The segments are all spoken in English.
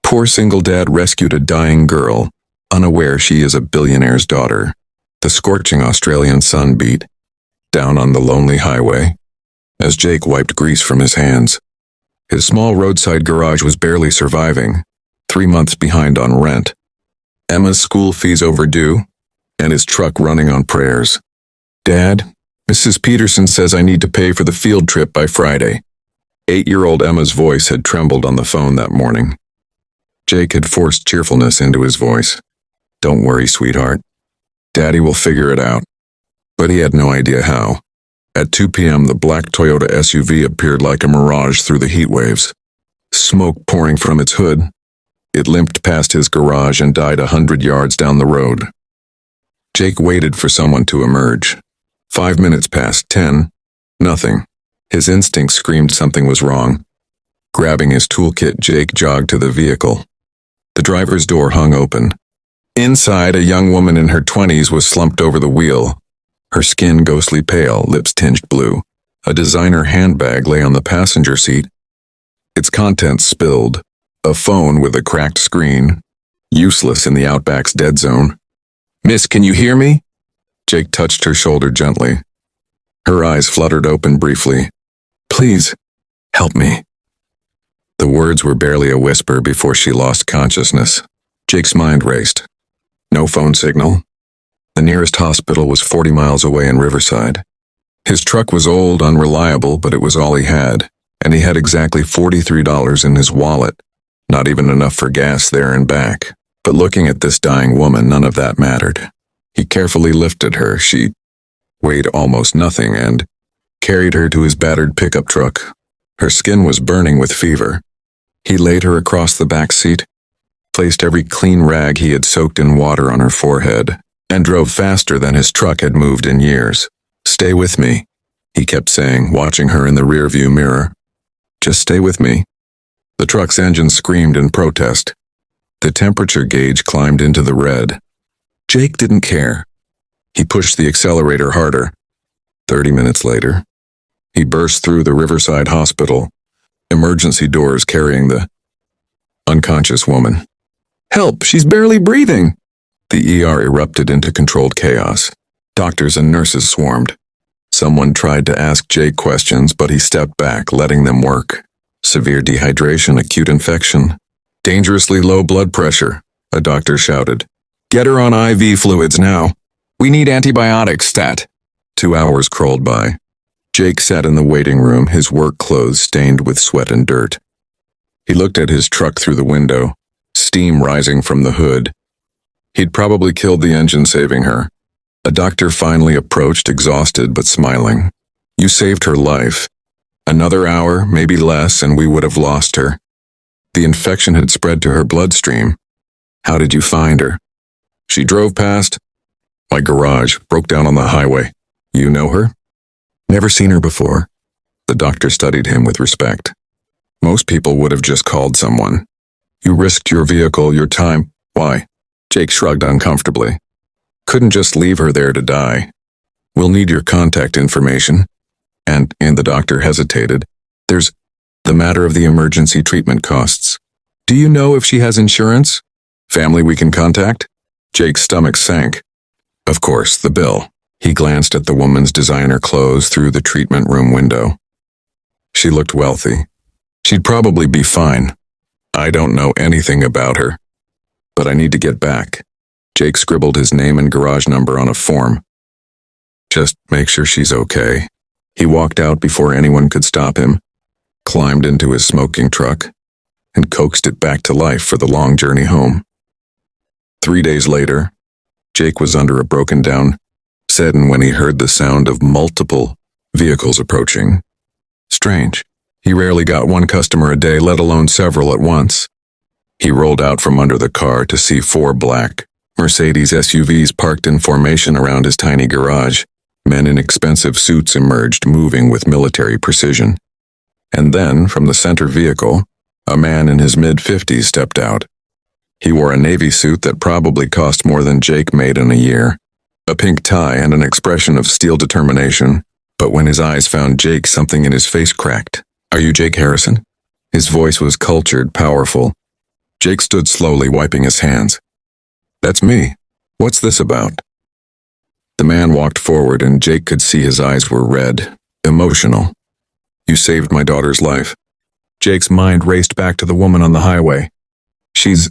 Poor single dad rescued a dying girl, unaware she is a billionaire's daughter. The scorching Australian sun beat down on the lonely highway as Jake wiped grease from his hands. His small roadside garage was barely surviving, 3 months behind on rent, Emma's school fees overdue, and his truck running on prayers. "Dad, Mrs. Peterson says I need to pay for the field trip by Friday." 8-year-old Emma's voice had trembled on the phone that morning. Jake had forced cheerfulness into his voice. "Don't worry, sweetheart. Daddy will figure it out." But he had no idea how. At 2 p.m., the black Toyota SUV appeared like a mirage through the heat waves. Smoke pouring from its hood, it limped past his garage and died 100 yards down the road. Jake waited for someone to emerge. 5 minutes past 10, nothing. His instinct screamed something was wrong. Grabbing his toolkit, Jake jogged to the vehicle. The driver's door hung open. Inside, a young woman in her 20s was slumped over the wheel, her skin ghostly pale, lips tinged blue. A designer handbag lay on the passenger seat, its contents spilled. A phone with a cracked screen, useless in the Outback's dead zone. "Miss, can you hear me?" Jake touched her shoulder gently. Her eyes fluttered open briefly. "Please, help me." The words were barely a whisper before she lost consciousness. Jake's mind raced. No phone signal. The nearest hospital was 40 miles away in Riverside. His truck was old, unreliable, but it was all he had, and he had exactly $43 in his wallet. Not even enough for gas there and back. But looking at this dying woman, none of that mattered. He carefully lifted her. She weighed almost nothing and carried her to his battered pickup truck. Her skin was burning with fever. He laid her across the back seat, placed every clean rag he had soaked in water on her forehead, and drove faster than his truck had moved in years. "Stay with me," he kept saying, watching her in the rearview mirror. "Just stay with me." The truck's engine screamed in protest. The temperature gauge climbed into the red. Jake didn't care. He pushed the accelerator harder. 30 minutes later, he burst through the Riverside Hospital, emergency doors carrying the unconscious woman. "Help, she's barely breathing!" The ER erupted into controlled chaos. Doctors and nurses swarmed. Someone tried to ask Jake questions, but he stepped back, letting them work. "Severe dehydration, acute infection, dangerously low blood pressure," a doctor shouted. "Get her on IV fluids now. We need antibiotics, stat." 2 hours crawled by. Jake sat in the waiting room, his work clothes stained with sweat and dirt. He looked at his truck through the window, steam rising from the hood. He'd probably killed the engine saving her. A doctor finally approached, exhausted but smiling. "You saved her life. Another hour, maybe less, and we would have lost her. The infection had spread to her bloodstream. How did you find her?" "She drove past my garage, broke down on the highway." "You know her?" "Never seen her before." The doctor studied him with respect. "Most people would have just called someone. You risked your vehicle, your time. Why?" Jake shrugged uncomfortably. "Couldn't just leave her there to die. We'll need your contact information. And the doctor hesitated. "There's the matter of the emergency treatment costs. Do you know if she has insurance? Family we can contact?" Jake's stomach sank. Of course, the bill. He glanced at the woman's designer clothes through the treatment room window. She looked wealthy. She'd probably be fine. "I don't know anything about her, but I need to get back." Jake scribbled his name and garage number on a form. "Just make sure she's okay." He walked out before anyone could stop him, climbed into his smoking truck, and coaxed it back to life for the long journey home. 3 days later, Jake was under a broken-down sedan when he heard the sound of multiple vehicles approaching. Strange. He rarely got one customer a day, let alone several at once. He rolled out from under the car to see 4 black Mercedes SUVs parked in formation around his tiny garage. Men in expensive suits emerged, moving with military precision. And then, from the center vehicle, a man in his mid-50s stepped out. He wore a navy suit that probably cost more than Jake made in a year, a pink tie and an expression of steel determination. But when his eyes found Jake, something in his face cracked. "Are you Jake Harrison?" His voice was cultured, powerful. Jake stood slowly, wiping his hands. That's me. What's this about? The man walked forward and Jake could see his eyes were red, emotional. You saved my daughter's life. Jake's mind raced back to the woman on the highway. She's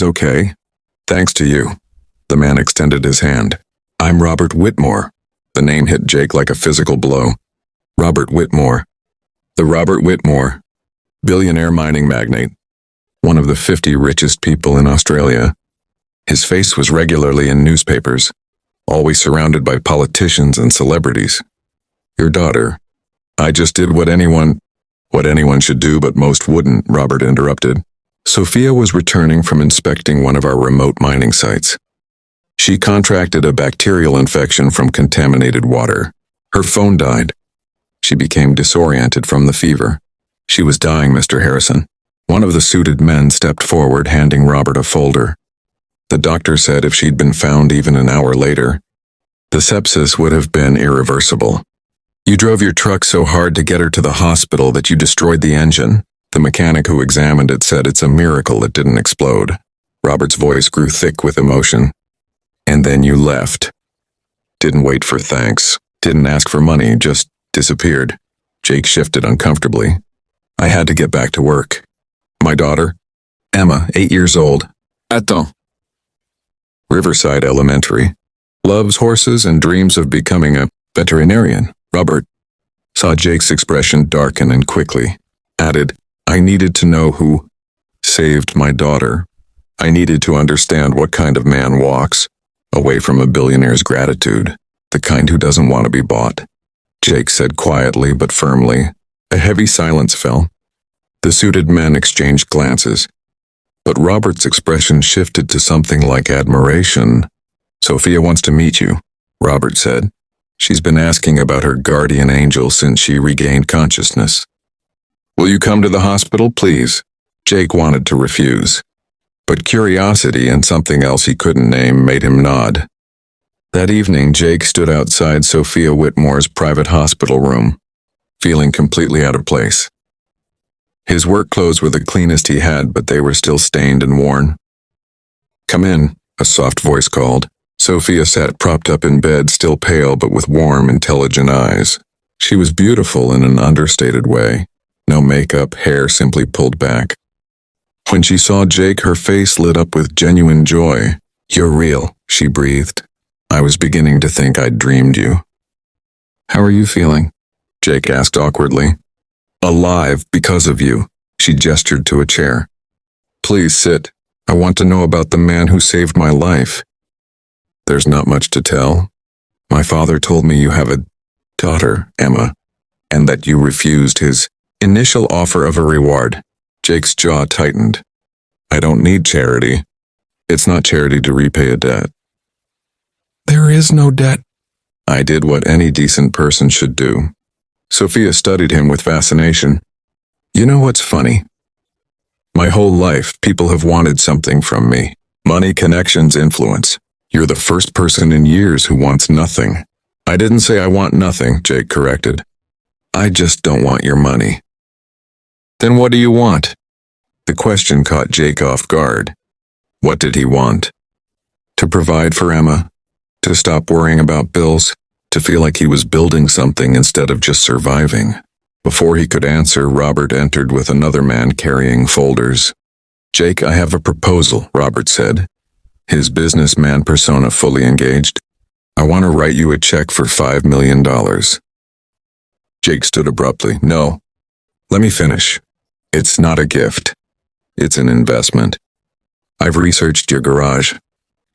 okay. Thanks to you. The man extended his hand. I'm Robert Whitmore. The name hit Jake like a physical blow. Robert Whitmore. The Robert Whitmore, billionaire mining magnate. One of the 50 richest people in Australia. His face was regularly in newspapers, always surrounded by politicians and celebrities. Your daughter. I just did what anyone should do, but most wouldn't, Robert interrupted. Sophia was returning from inspecting one of our remote mining sites. She contracted a bacterial infection from contaminated water. Her phone died. She became disoriented from the fever. She was dying, Mr. Harrison. One of the suited men stepped forward, handing Robert a folder. The doctor said if she'd been found even an hour later, the sepsis would have been irreversible. You drove your truck so hard to get her to the hospital that you destroyed the engine. The mechanic who examined it said it's a miracle it didn't explode. Robert's voice grew thick with emotion. And then you left. Didn't wait for thanks. Didn't ask for money, just disappeared. Jake shifted uncomfortably. I had to get back to work. My daughter, Emma, 8 years old. Attends. Riverside Elementary. Loves horses and dreams of becoming a veterinarian. Robert saw Jake's expression darken and quickly added, I needed to know who saved my daughter. I needed to understand what kind of man walks away from a billionaire's gratitude, the kind who doesn't want to be bought. Jake said quietly but firmly. A heavy silence fell. The suited men exchanged glances, but Robert's expression shifted to something like admiration. Sophia wants to meet you, Robert said. She's been asking about her guardian angel since she regained consciousness. Will you come to the hospital, please? Jake wanted to refuse, but curiosity and something else he couldn't name made him nod. That evening, Jake stood outside Sophia Whitmore's private hospital room, feeling completely out of place. His work clothes were the cleanest he had, but they were still stained and worn. Come in, a soft voice called. Sophia sat propped up in bed, still pale but with warm, intelligent eyes. She was beautiful in an understated way. No makeup, hair simply pulled back. When she saw Jake, her face lit up with genuine joy. You're real, she breathed. I was beginning to think I'd dreamed you. How are you feeling? Jake asked awkwardly. Alive because of you, she gestured to a chair. Please sit. I want to know about the man who saved my life. There's not much to tell. My father told me you have a daughter, Emma, and that you refused his initial offer of a reward. Jake's jaw tightened. I don't need charity. It's not charity to repay a debt. There is no debt. I did what any decent person should do. Sophia studied him with fascination. You know what's funny? My whole life, people have wanted something from me. Money, connections, influence. You're the first person in years who wants nothing. I didn't say I want nothing, Jake corrected. I just don't want your money. Then what do you want? The question caught Jake off guard. What did he want? To provide for Emma? To stop worrying about bills? To feel like he was building something instead of just surviving? Before he could answer, Robert entered with another man carrying folders. Jake, I have a proposal, Robert said, his businessman persona fully engaged. I want to write you a check for $5 million. Jake stood abruptly. No. Let me finish. It's not a gift. It's an investment. I've researched your garage.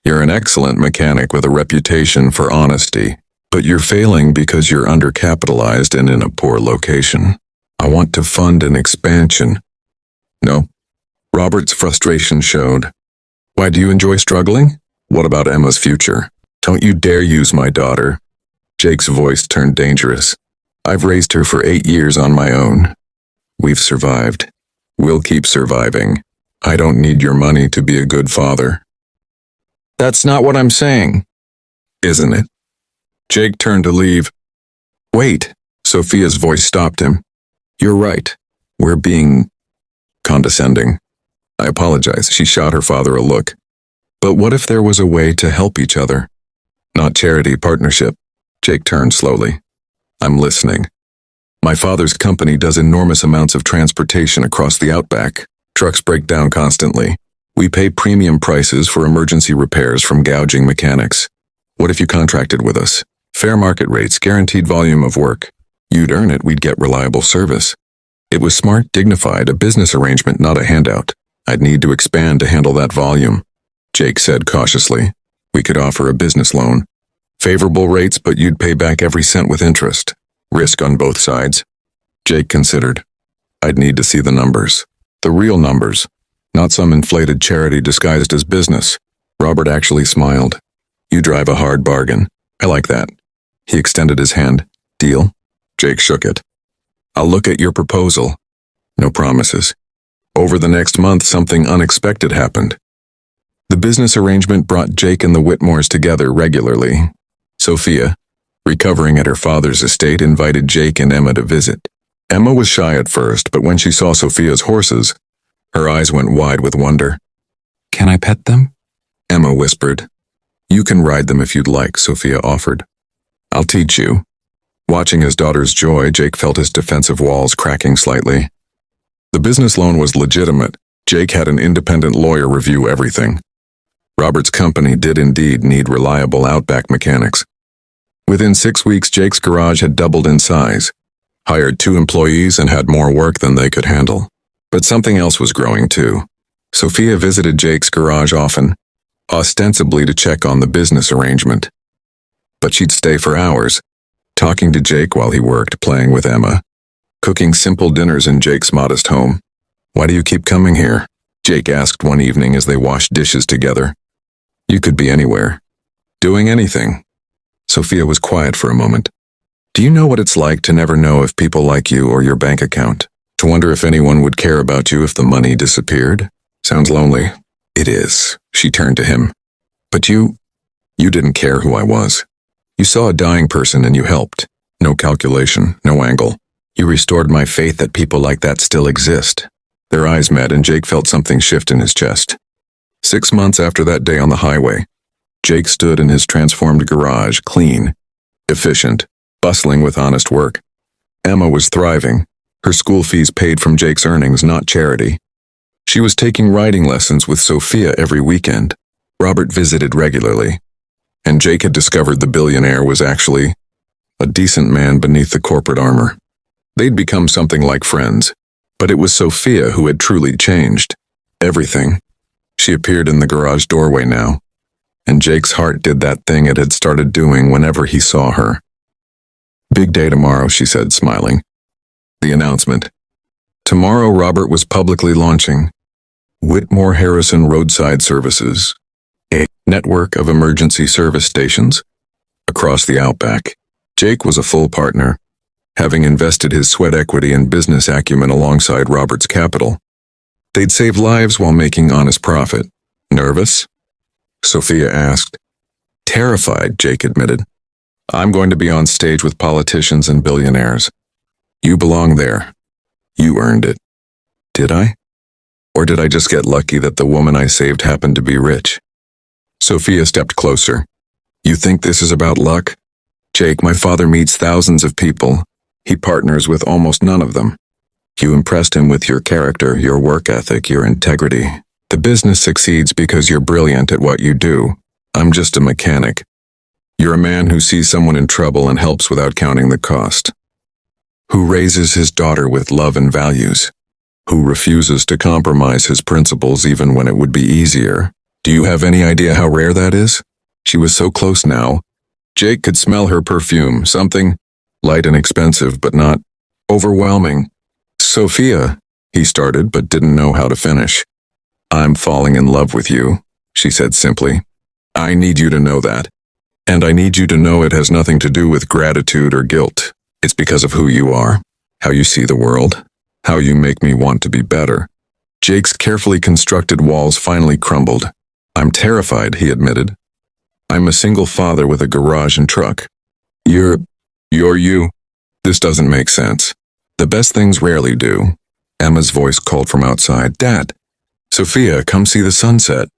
You're an excellent mechanic with a reputation for honesty, but you're failing because you're undercapitalized and in a poor location. I want to fund an expansion. No. Robert's frustration showed. Why do you enjoy struggling? What about Emma's future? Don't you dare use my daughter. Jake's voice turned dangerous. I've raised her for 8 years on my own. We've survived. We'll keep surviving. I don't need your money to be a good father. That's not what I'm saying. Isn't it? Jake turned to leave. Wait, Sophia's voice stopped him. You're right. We're being condescending. I apologize. She shot her father a look. But what if there was a way to help each other? Not charity, partnership. Jake turned slowly. I'm listening. My father's company does enormous amounts of transportation across the outback. Trucks break down constantly. We pay premium prices for emergency repairs from gouging mechanics. What if you contracted with us? Fair market rates, guaranteed volume of work. You'd earn it, we'd get reliable service. It was smart, dignified, a business arrangement, not a handout. I'd need to expand to handle that volume. Jake said cautiously. We could offer a business loan. Favorable rates, but you'd pay back every cent with interest. Risk on both sides. Jake considered. I'd need to see the numbers. The real numbers. Not some inflated charity disguised as business. Robert actually smiled. You drive a hard bargain. I like that. He extended his hand. Deal? Jake shook it. I'll look at your proposal. No promises. Over the next month, something unexpected happened. The business arrangement brought Jake and the Whitmores together regularly. Sophia, recovering at her father's estate, invited Jake and Emma to visit. Emma was shy at first, but when she saw Sophia's horses, her eyes went wide with wonder. Can I pet them? Emma whispered. You can ride them if you'd like, Sophia offered. I'll teach you. Watching his daughter's joy, Jake felt his defensive walls cracking slightly. The business loan was legitimate. Jake had an independent lawyer review everything. Robert's company did indeed need reliable outback mechanics. Within 6 weeks, Jake's garage had doubled in size, hired 2 employees, and had more work than they could handle. But something else was growing too. Sophia visited Jake's garage often, ostensibly to check on the business arrangement. But she'd stay for hours, talking to Jake while he worked, playing with Emma, cooking simple dinners in Jake's modest home. Why do you keep coming here? Jake asked one evening as they washed dishes together. You could be anywhere, doing anything. Sophia was quiet for a moment. Do you know what it's like to never know if people like you or your bank account? To wonder if anyone would care about you if the money disappeared? Sounds lonely. It is. She turned to him. But you didn't care who I was. You saw a dying person and you helped. No calculation, no angle. You restored my faith that people like that still exist. Their eyes met and Jake felt something shift in his chest. 6 months after that day on the highway, Jake stood in his transformed garage, clean, efficient, bustling with honest work. Emma was thriving, her school fees paid from Jake's earnings, not charity. She was taking riding lessons with Sophia every weekend. Robert visited regularly, and Jake had discovered the billionaire was actually a decent man beneath the corporate armor. They'd become something like friends, but it was Sophia who had truly changed. Everything. She appeared in the garage doorway now, and Jake's heart did that thing it had started doing whenever he saw her. Big day tomorrow, she said, smiling. The announcement. Tomorrow Robert was publicly launching Whitmore Harrison Roadside Services, a network of emergency service stations across the outback. Jake was a full partner, having invested his sweat equity and business acumen alongside Robert's capital. They'd save lives while making honest profit. Nervous? Sophia asked. Terrified, Jake admitted. I'm going to be on stage with politicians and billionaires. You belong there. You earned it. Did I? Or did I just get lucky that the woman I saved happened to be rich? Sophia stepped closer. You think this is about luck? Jake, my father meets thousands of people. He partners with almost none of them. You impressed him with your character, your work ethic, your integrity. The business succeeds because you're brilliant at what you do. I'm just a mechanic. You're a man who sees someone in trouble and helps without counting the cost. Who raises his daughter with love and values. Who refuses to compromise his principles even when it would be easier. Do you have any idea how rare that is? She was so close now. Jake could smell her perfume, something light and expensive, but not overwhelming. Sophia, he started, but didn't know how to finish. I'm falling in love with you, she said simply. I need you to know that. And I need you to know it has nothing to do with gratitude or guilt. It's because of who you are, how you see the world, how you make me want to be better. Jake's carefully constructed walls finally crumbled. I'm terrified, he admitted. I'm a single father with a garage and truck. You're you. This doesn't make sense. The best things rarely do. Emma's voice called from outside. Dad. Sophia, come see the sunset.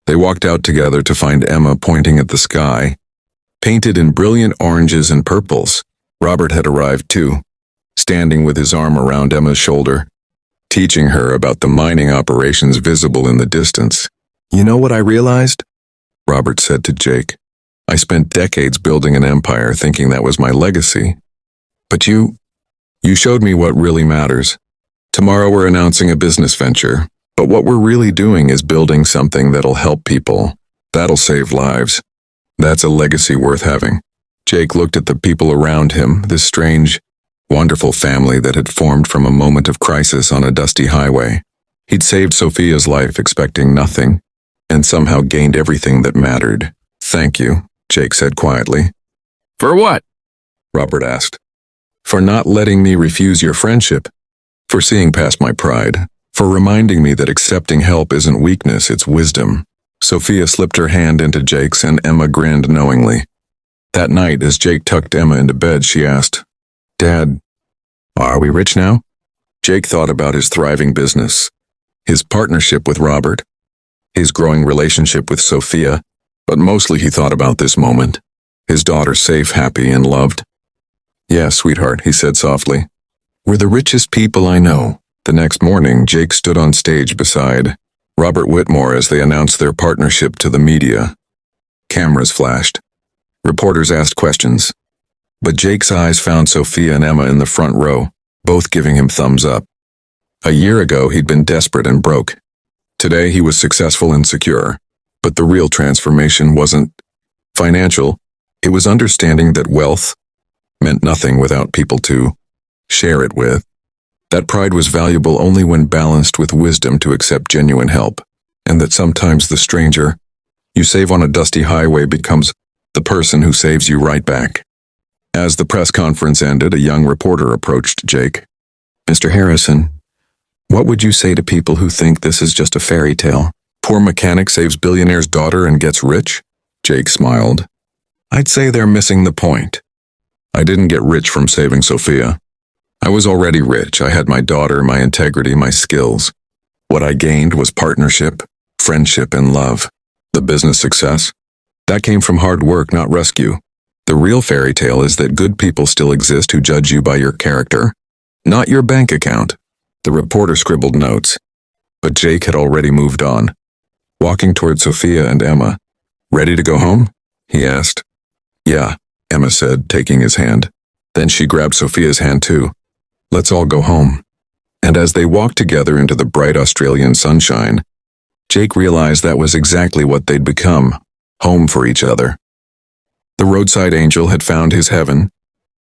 They walked out together to find Emma pointing at the sky, painted in brilliant oranges and purples. Robert had arrived too, standing with his arm around Emma's shoulder, teaching her about the mining operations visible in the distance. You know what I realized? Robert said to Jake. I spent decades building an empire thinking that was my legacy. But you showed me what really matters. Tomorrow we're announcing a business venture, but what we're really doing is building something that'll help people, that'll save lives. That's a legacy worth having. Jake looked at the people around him, this strange, wonderful family that had formed from a moment of crisis on a dusty highway. He'd saved Sophia's life expecting nothing, and somehow gained everything that mattered. Thank you, Jake said quietly. For what? Robert asked. For not letting me refuse your friendship, for seeing past my pride, for reminding me that accepting help isn't weakness, it's wisdom. Sophia slipped her hand into Jake's and Emma grinned knowingly. That night, as Jake tucked Emma into bed, she asked, Dad, are we rich now? Jake thought about his thriving business, his partnership with Robert, his growing relationship with Sophia, but mostly he thought about this moment, his daughter safe, happy, and loved. Yes, sweetheart, he said softly. We're the richest people I know. The next morning, Jake stood on stage beside Robert Whitmore as they announced their partnership to the media. Cameras flashed. Reporters asked questions. But Jake's eyes found Sophia and Emma in the front row, both giving him thumbs up. A year ago, he'd been desperate and broke. Today, he was successful and secure. But the real transformation wasn't financial. It was understanding that wealth meant nothing without people to share it with. That pride was valuable only when balanced with wisdom to accept genuine help, and that sometimes the stranger you save on a dusty highway becomes the person who saves you right back. As the press conference ended, a young reporter approached Jake. Mr. Harrison, what would you say to people who think this is just a fairy tale? Poor mechanic saves billionaire's daughter and gets rich? Jake smiled. I'd say they're missing the point. I didn't get rich from saving Sophia. I was already rich. I had my daughter, my integrity, my skills. What I gained was partnership, friendship, and love. The business success? That came from hard work, not rescue. The real fairy tale is that good people still exist who judge you by your character, not your bank account. The reporter scribbled notes, but Jake had already moved on. Walking toward Sophia and Emma. Ready to go home? He asked. Yeah, Emma said, taking his hand. Then she grabbed Sophia's hand too. Let's all go home. And as they walked together into the bright Australian sunshine, Jake realized that was exactly what they'd become, home for each other. The roadside angel had found his heaven,